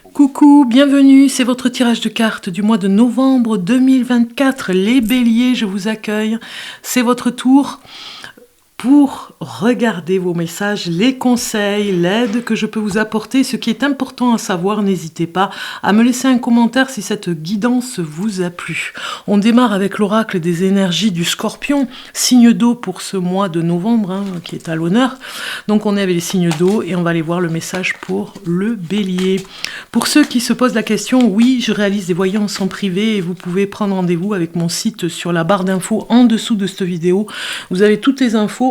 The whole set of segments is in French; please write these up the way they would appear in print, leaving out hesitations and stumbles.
Coucou, bienvenue, c'est votre tirage de cartes du mois de novembre 2024. Les béliers, je vous accueille. C'est votre tour pour regarder vos messages, les conseils, l'aide que je peux vous apporter. Ce qui est important à savoir, n'hésitez pas à me laisser un commentaire si cette guidance vous a plu. On démarre avec l'oracle des énergies du Scorpion, signe d'eau pour ce mois de novembre, qui est à l'honneur. Donc on est avec les signes d'eau et on va aller voir le message pour le bélier. Pour ceux qui se posent la question, oui, je réalise des voyances en privé et vous pouvez prendre rendez-vous avec mon site sur la barre d'infos en dessous de cette vidéo. Vous avez toutes les infos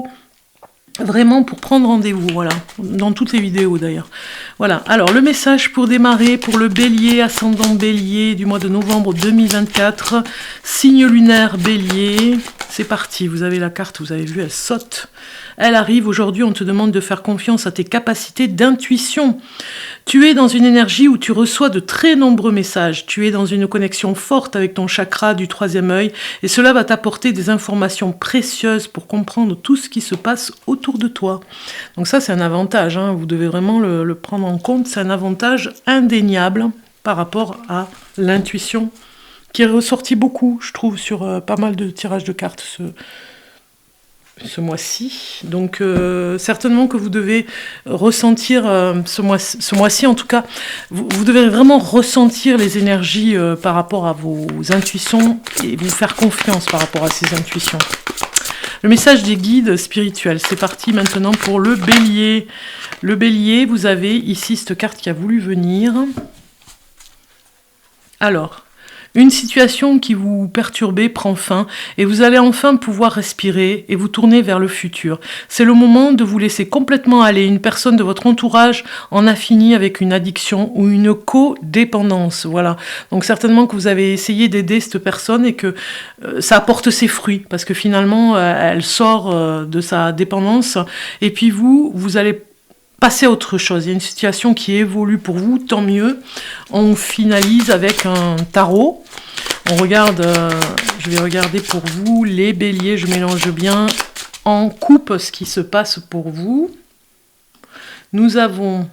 vraiment pour prendre rendez-vous, voilà, dans toutes les vidéos d'ailleurs. Voilà, alors le message pour démarrer pour le bélier, ascendant bélier du mois de novembre 2024, signe lunaire bélier, c'est parti, vous avez la carte, vous avez vu, elle saute. Elle arrive, aujourd'hui on te demande de faire confiance à tes capacités d'intuition. Tu es dans une énergie où tu reçois de très nombreux messages, tu es dans une connexion forte avec ton chakra du troisième œil et cela va t'apporter des informations précieuses pour comprendre tout ce qui se passe autour de toi. Donc ça c'est un avantage, vous devez vraiment le prendre en compte, c'est un avantage indéniable par rapport à l'intuition qui est ressorti beaucoup, je trouve, sur pas mal de tirages de cartes ce mois-ci. Donc certainement que vous devez ressentir ce mois-ci en tout cas, vous devez vraiment ressentir les énergies par rapport à vos intuitions et vous faire confiance par rapport à ces intuitions. Le message des guides spirituels, c'est parti maintenant pour le bélier. Le bélier, vous avez ici cette carte qui a voulu venir. Alors, une situation qui vous perturbait prend fin et vous allez enfin pouvoir respirer et vous tourner vers le futur. C'est le moment de vous laisser complètement aller. Une personne de votre entourage en a fini avec une addiction ou une codépendance. Voilà. Donc certainement que vous avez essayé d'aider cette personne et que ça apporte ses fruits parce que finalement elle sort de sa dépendance et puis vous allez passer à autre chose. Il y a une situation qui évolue pour vous, tant mieux. On finalise avec un tarot. On regarde, je vais regarder pour vous, les béliers, je mélange bien en coupe ce qui se passe pour vous. Nous avons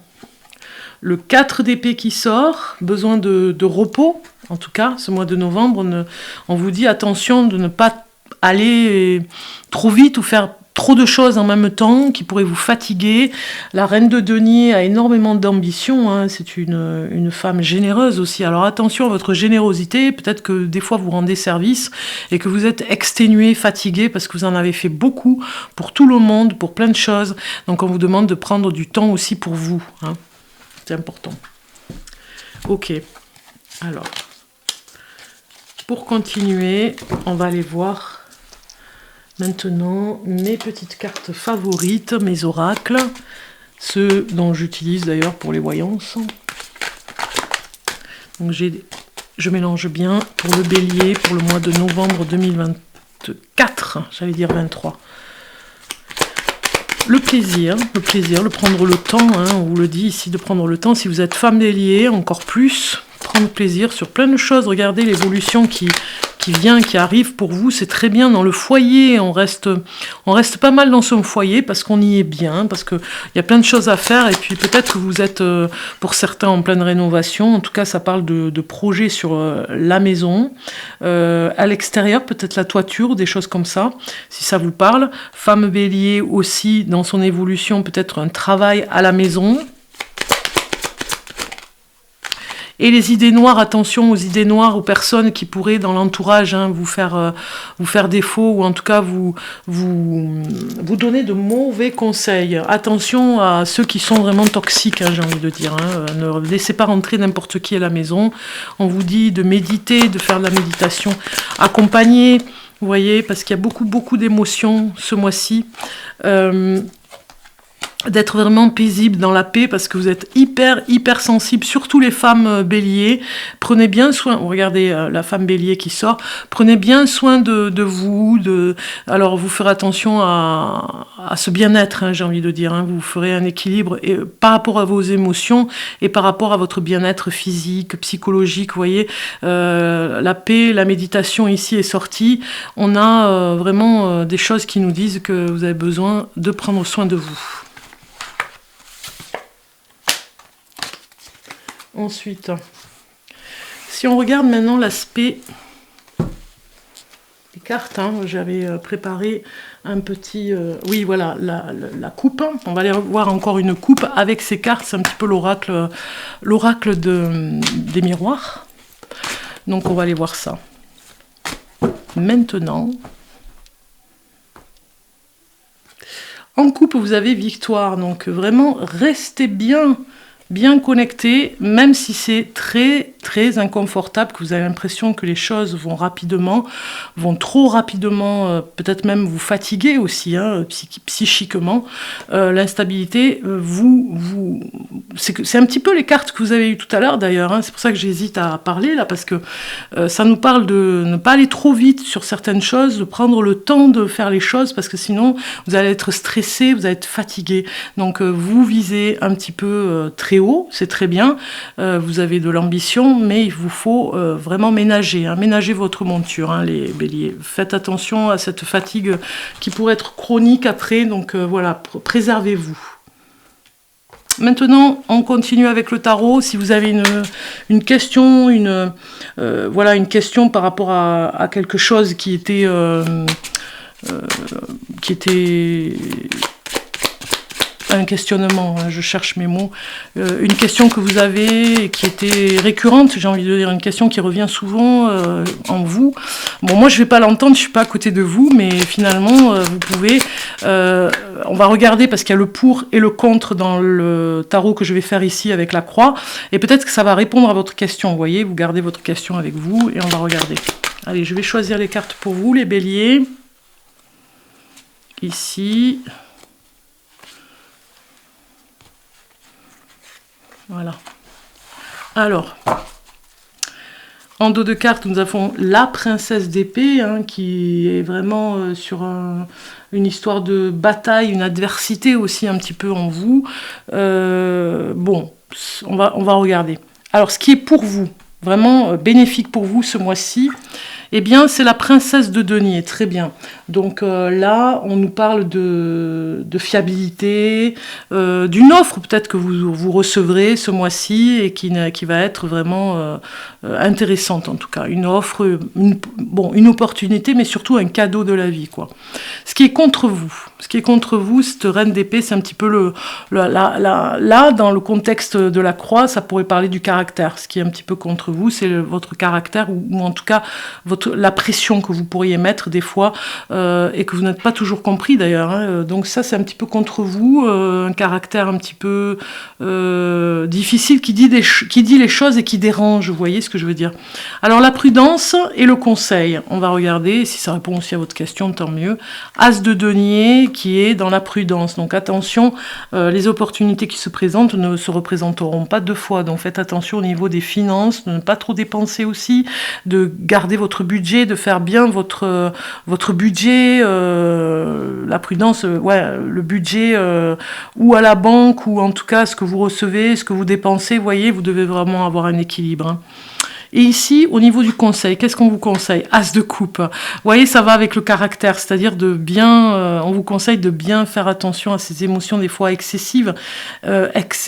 le 4 d'épée qui sort, besoin de repos, en tout cas, ce mois de novembre, on vous dit attention de ne pas aller trop vite ou faire trop de choses en même temps qui pourraient vous fatiguer. La reine de denier a énormément d'ambition, c'est une femme généreuse aussi. Alors attention à votre générosité, peut-être que des fois vous rendez service et que vous êtes exténué, fatigué parce que vous en avez fait beaucoup pour tout le monde, pour plein de choses. Donc on vous demande de prendre du temps aussi pour vous. C'est important. Ok, alors pour continuer, on va aller voir maintenant, mes petites cartes favorites, mes oracles, ceux dont j'utilise d'ailleurs pour les voyances. Donc je mélange bien pour le bélier, pour le mois de novembre 2024, j'allais dire 23. Le plaisir, le prendre le temps, on vous le dit ici de prendre le temps. Si vous êtes femme bélier, encore plus, prendre plaisir sur plein de choses. Regardez l'évolution qui vient, qui arrive pour vous, c'est très bien. Dans le foyer, on reste pas mal dans son foyer parce qu'on y est bien, parce qu'il y a plein de choses à faire et puis peut-être que vous êtes pour certains en pleine rénovation. En tout cas, ça parle de projets sur la maison, à l'extérieur, peut-être la toiture, des choses comme ça, si ça vous parle. Femme bélier aussi, dans son évolution, peut-être un travail à la maison. Et les idées noires, attention aux idées noires, aux personnes qui pourraient dans l'entourage vous faire défaut ou en tout cas vous donner de mauvais conseils. Attention à ceux qui sont vraiment toxiques, j'ai envie de dire. Ne laissez pas rentrer n'importe qui à la maison. On vous dit de méditer, de faire de la méditation accompagnée, vous voyez, parce qu'il y a beaucoup d'émotions ce mois-ci. D'être vraiment paisible dans la paix parce que vous êtes hyper sensible, surtout les femmes béliers. Prenez bien soin, regardez la femme bélier qui sort, prenez bien soin de vous, alors vous ferez attention à ce bien-être, j'ai envie de dire, vous ferez un équilibre par rapport à vos émotions et par rapport à votre bien-être physique, psychologique, vous voyez, la paix, la méditation ici est sortie, on a vraiment des choses qui nous disent que vous avez besoin de prendre soin de vous. Ensuite, si on regarde maintenant l'aspect des cartes, hein, j'avais préparé un petit... oui, voilà, la coupe. On va aller voir encore une coupe avec ces cartes. C'est un petit peu l'oracle des miroirs. Donc, on va aller voir ça. Maintenant, en coupe, vous avez victoire. Donc, vraiment, restez bien connecté, même si c'est très inconfortable, que vous avez l'impression que les choses vont trop rapidement, peut-être même vous fatiguer aussi, hein, psychiquement. L'instabilité, c'est un petit peu les cartes que vous avez eues tout à l'heure d'ailleurs, hein, c'est pour ça que j'hésite à parler là, parce que ça nous parle de ne pas aller trop vite sur certaines choses, de prendre le temps de faire les choses, parce que sinon vous allez être stressé, vous allez être fatigué. Donc vous visez un petit peu très haut, c'est très bien, vous avez de l'ambition, mais il vous faut vraiment ménager votre monture, hein, les béliers. Faites attention à cette fatigue qui pourrait être chronique après, donc voilà, préservez-vous. Maintenant, on continue avec le tarot. Si vous avez une question, voilà, une question par rapport à quelque chose qui était un questionnement, hein, je cherche mes mots, une question que vous avez et qui était récurrente, j'ai envie de dire, une question qui revient souvent en vous. Bon, moi je vais pas l'entendre, je suis pas à côté de vous, mais finalement vous pouvez, on va regarder parce qu'il y a le pour et le contre dans le tarot que je vais faire ici avec la croix, et peut-être que ça va répondre à votre question, vous voyez, vous gardez votre question avec vous et on va regarder. Allez, je vais choisir les cartes pour vous, les béliers, ici. Voilà. Alors, en dos de cartes, nous avons la princesse d'épée, hein, qui est vraiment sur une histoire de bataille, une adversité aussi un petit peu en vous. Bon, on va regarder. Alors, ce qui est pour vous, vraiment bénéfique pour vous ce mois-ci, eh bien, c'est la princesse de denier, très bien. Donc là, on nous parle de fiabilité, d'une offre peut-être que vous recevrez ce mois-ci et qui va être vraiment intéressante en tout cas. Une offre, une opportunité, mais surtout un cadeau de la vie, quoi. Ce qui est contre vous, cette reine d'épée, c'est un petit peu là, dans le contexte de la croix, ça pourrait parler du caractère. Ce qui est un petit peu contre vous, c'est votre caractère, ou en tout cas la pression que vous pourriez mettre des fois, et que vous n'êtes pas toujours compris d'ailleurs, hein. Donc ça, c'est un petit peu contre vous, un caractère un petit peu difficile, qui dit les choses et qui dérange, vous voyez ce que je veux dire. Alors la prudence et le conseil, on va regarder, si ça répond aussi à votre question, tant mieux. As de denier, qui est dans la prudence, donc attention, les opportunités qui se présentent ne se représenteront pas deux fois, donc faites attention au niveau des finances, de ne pas trop dépenser aussi, de garder votre budget, de faire bien votre budget, la prudence, le budget, ou à la banque, ou en tout cas ce que vous recevez, ce que vous dépensez, vous voyez, vous devez vraiment avoir un équilibre, hein. Et ici, au niveau du conseil, qu'est-ce qu'on vous conseille? As de coupe. Vous voyez, ça va avec le caractère, c'est-à-dire de bien, on vous conseille de bien faire attention à ces émotions des fois excessives,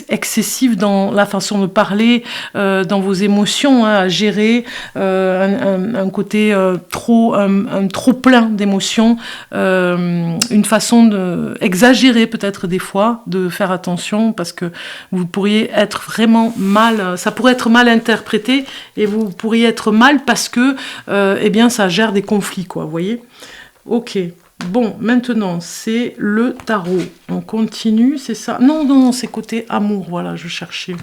excessives dans la façon de parler, dans vos émotions, hein, à gérer un côté un trop plein d'émotions, une façon exagérée peut-être des fois, de faire attention parce que vous pourriez être vraiment mal, ça pourrait être mal interprété et vous pourriez être mal parce que eh bien, ça gère des conflits, quoi, vous voyez. Ok, bon, maintenant, c'est le tarot. On continue, c'est ça? Non, c'est côté amour, voilà, je cherchais.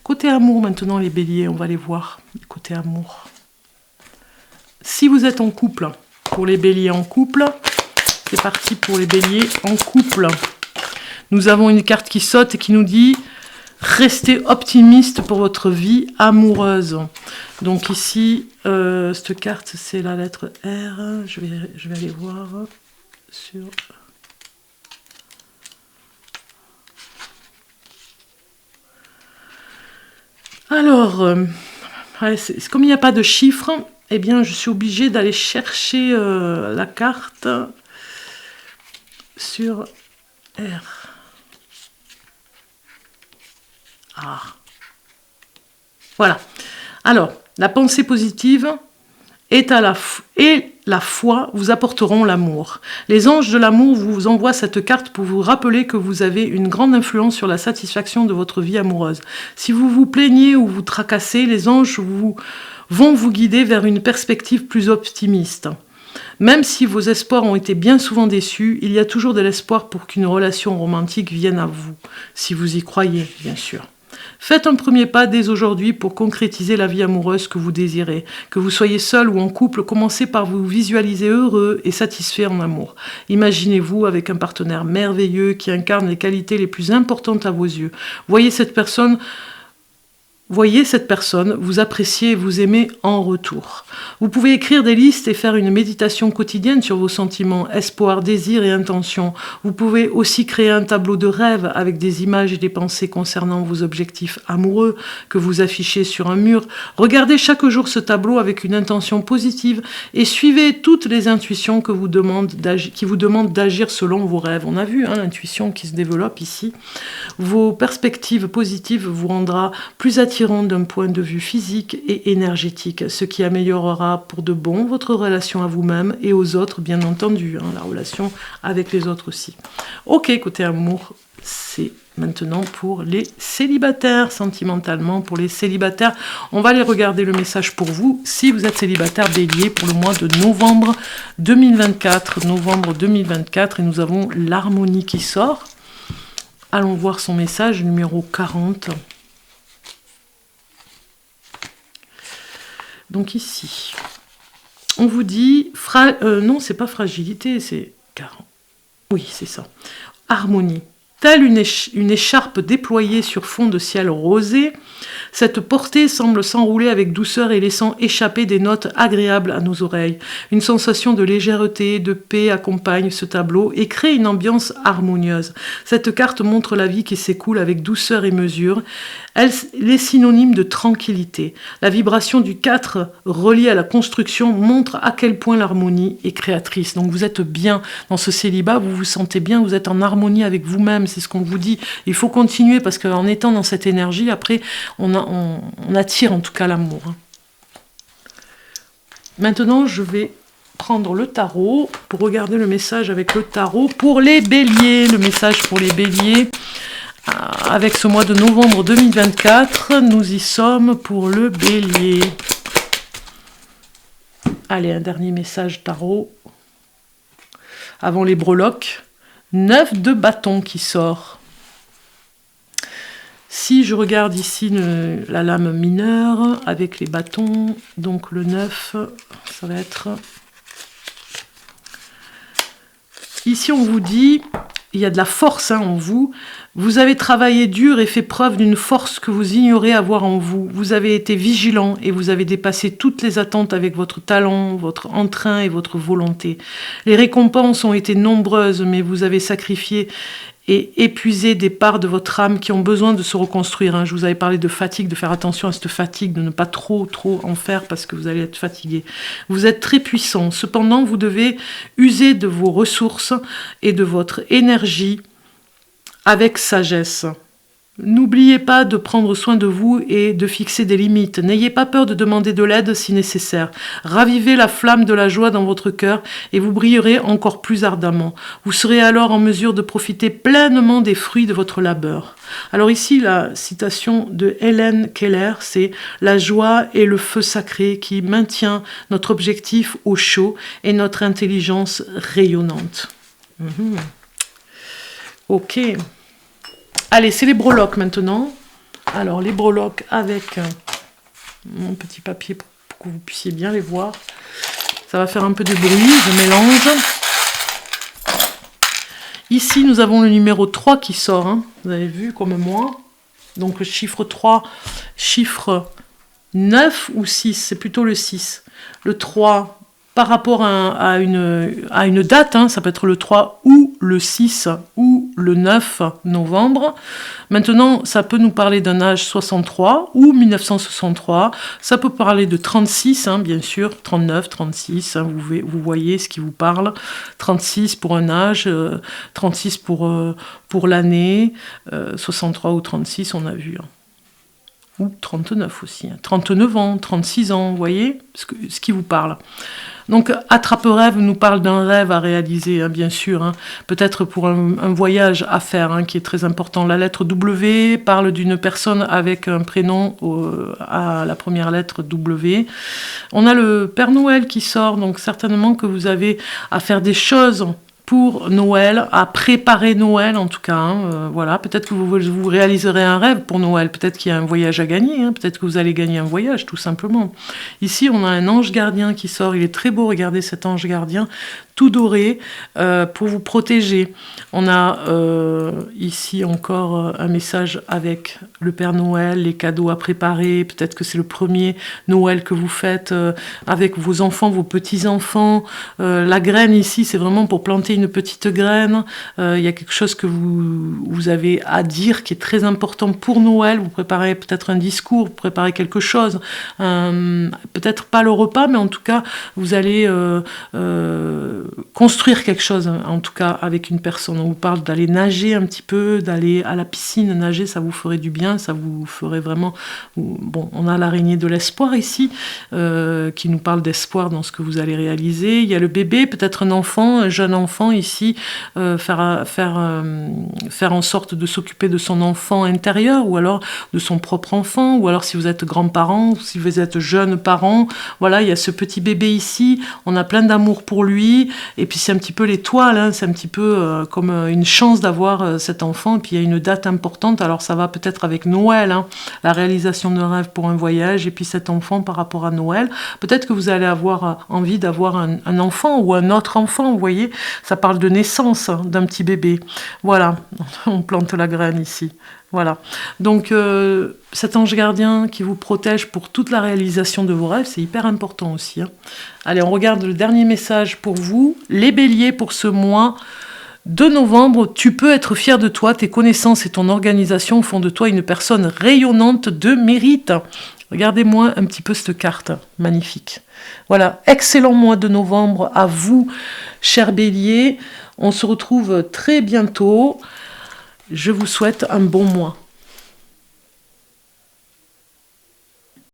Côté amour, maintenant, les béliers, on va les voir. Côté amour. Si vous êtes en couple, pour les béliers en couple, c'est parti pour les béliers en couple. Nous avons une carte qui saute et qui nous dit... Restez optimiste pour votre vie amoureuse. Donc ici, cette carte, c'est la lettre R. Je vais aller voir sur... Alors, comme il n'y a pas de chiffres, eh bien, je suis obligée d'aller chercher la carte sur R. Ah. Voilà. Alors, la pensée positive et la foi vous apporteront l'amour. Les anges de l'amour vous envoient cette carte pour vous rappeler que vous avez une grande influence sur la satisfaction de votre vie amoureuse. Si vous vous plaignez ou vous tracassez, les anges vont vous guider vers une perspective plus optimiste. Même si vos espoirs ont été bien souvent déçus, il y a toujours de l'espoir pour qu'une relation romantique vienne à vous, si vous y croyez, bien sûr. Faites un premier pas dès aujourd'hui pour concrétiser la vie amoureuse que vous désirez. Que vous soyez seul ou en couple, commencez par vous visualiser heureux et satisfait en amour. Imaginez-vous avec un partenaire merveilleux qui incarne les qualités les plus importantes à vos yeux. Voyez cette personne, vous appréciez et vous aimez en retour. Vous pouvez écrire des listes et faire une méditation quotidienne sur vos sentiments, espoirs, désirs et intentions. Vous pouvez aussi créer un tableau de rêve avec des images et des pensées concernant vos objectifs amoureux que vous affichez sur un mur. Regardez chaque jour ce tableau avec une intention positive et suivez toutes les intuitions qui vous demandent d'agir selon vos rêves. On a vu l'intuition qui se développe ici. Vos perspectives positives vous rendra plus attirant d'un point de vue physique et énergétique, ce qui améliorera pour de bon votre relation à vous-même et aux autres, bien entendu, la relation avec les autres aussi. Ok, côté amour, c'est maintenant pour les célibataires, sentimentalement pour les célibataires. On va aller regarder le message pour vous, si vous êtes célibataire Bélier, pour le mois de novembre 2024. Novembre 2024, et nous avons l'harmonie qui sort. Allons voir son message, numéro 40. Donc ici, on vous dit, non, c'est pas fragilité, c'est 40. Oui, c'est ça. Harmonie. Telle une écharpe déployée sur fond de ciel rosé, cette portée semble s'enrouler avec douceur et laissant échapper des notes agréables à nos oreilles. Une sensation de légèreté, de paix accompagne ce tableau et crée une ambiance harmonieuse. Cette carte montre la vie qui s'écoule avec douceur et mesure. Elle est synonyme de tranquillité. La vibration du 4 reliée à la construction montre à quel point l'harmonie est créatrice. Donc vous êtes bien dans ce célibat, vous vous sentez bien, vous êtes en harmonie avec vous-même, c'est ce qu'on vous dit. Il faut continuer parce qu'en étant dans cette énergie, après, on attire en tout cas l'amour. Maintenant, je vais prendre le tarot pour regarder le message avec le tarot pour les béliers. Le message pour les béliers. Avec ce mois de novembre 2024, nous y sommes pour le bélier. Allez, un dernier message tarot. Avant les breloques, 9 de bâton qui sort. Si je regarde ici la lame mineure avec les bâtons, donc le 9, ça va être... Ici, on vous dit... Il y a de la force en vous. Vous avez travaillé dur et fait preuve d'une force que vous ignorez avoir en vous. Vous avez été vigilant et vous avez dépassé toutes les attentes avec votre talent, votre entrain et votre volonté. Les récompenses ont été nombreuses, mais vous avez sacrifié et épuisé des parts de votre âme qui ont besoin de se reconstruire. Je vous avais parlé de fatigue, de faire attention à cette fatigue, de ne pas trop en faire parce que vous allez être fatigué. Vous êtes très puissant. Cependant, vous devez user de vos ressources et de votre énergie avec sagesse. N'oubliez pas de prendre soin de vous et de fixer des limites. N'ayez pas peur de demander de l'aide si nécessaire. Ravivez la flamme de la joie dans votre cœur et vous brillerez encore plus ardemment. Vous serez alors en mesure de profiter pleinement des fruits de votre labeur. Alors ici, la citation de Helen Keller, c'est « La joie est le feu sacré qui maintient notre objectif au chaud et notre intelligence rayonnante. » Ok. Allez, c'est les breloques maintenant. Alors, les breloques avec mon petit papier pour que vous puissiez bien les voir. Ça va faire un peu de bruit, je mélange. Ici, nous avons le numéro 3 qui sort. Vous avez vu, comme moi. Donc, le chiffre 3, chiffre 9 ou 6, c'est plutôt le 6. Le 3... Par rapport à une date, ça peut être le 3 ou le 6 ou le 9 novembre. Maintenant, ça peut nous parler d'un âge 63 ou 1963. Ça peut parler de 36, bien sûr, 39, 36. Vous voyez ce qui vous parle. 36 pour un âge, 36 pour l'année, 63 ou 36, on a vu. ou 39 aussi, 39 ans, 36 ans, vous voyez ce qui vous parle. Donc, Attrape-rêve nous parle d'un rêve à réaliser, hein, bien sûr, hein, peut-être pour un voyage à faire, hein, qui est très important. La lettre W parle d'une personne avec un prénom à la première lettre W. On a le Père Noël qui sort, donc certainement que vous avez à faire des choses pour Noël, à préparer Noël en tout cas, hein, voilà, peut-être que vous réaliserez un rêve pour Noël, peut-être qu'il y a un voyage à gagner, hein, peut-être que vous allez gagner un voyage tout simplement. Ici on a un ange gardien qui sort, il est très beau, regardez cet ange gardien, tout doré, pour vous protéger. On a ici encore un message avec le Père Noël, les cadeaux à préparer, peut-être que c'est le premier Noël que vous faites avec vos enfants, vos petits-enfants. La graine ici, c'est vraiment pour planter une petite graine. Il y a quelque chose que vous avez à dire qui est très important pour Noël. Vous préparez peut-être un discours, vous préparez quelque chose. Peut-être pas le repas, mais en tout cas, vous allez construire quelque chose, en tout cas avec une personne. On vous parle d'aller nager un petit peu, d'aller à la piscine nager, ça vous ferait du bien, ça vous ferait vraiment... Bon, on a l'araignée de l'espoir ici, qui nous parle d'espoir dans ce que vous allez réaliser. Il y a le bébé, peut-être un enfant, un jeune enfant ici, faire en sorte de s'occuper de son enfant intérieur, ou alors de son propre enfant, ou alors si vous êtes grands-parents, si vous êtes jeunes parents, voilà, il y a ce petit bébé ici, on a plein d'amour pour lui, et puis c'est un petit peu l'étoile, hein, c'est un petit peu comme une chance d'avoir cet enfant, et puis il y a une date importante, alors ça va peut-être avec Noël, hein, la réalisation d'un rêve pour un voyage, et puis cet enfant par rapport à Noël, peut-être que vous allez avoir envie d'avoir un enfant, ou un autre enfant, vous voyez, ça parle de naissance, hein, d'un petit bébé, voilà, on plante la graine ici. Voilà, donc cet ange gardien qui vous protège pour toute la réalisation de vos rêves, c'est hyper important aussi, hein. Allez, on regarde le dernier message pour vous. Les béliers, pour ce mois de novembre, tu peux être fier de toi, tes connaissances et ton organisation font de toi une personne rayonnante de mérite. Regardez-moi un petit peu cette carte, magnifique. Voilà, excellent mois de novembre à vous, chers béliers. On se retrouve très bientôt. Je vous souhaite un bon mois.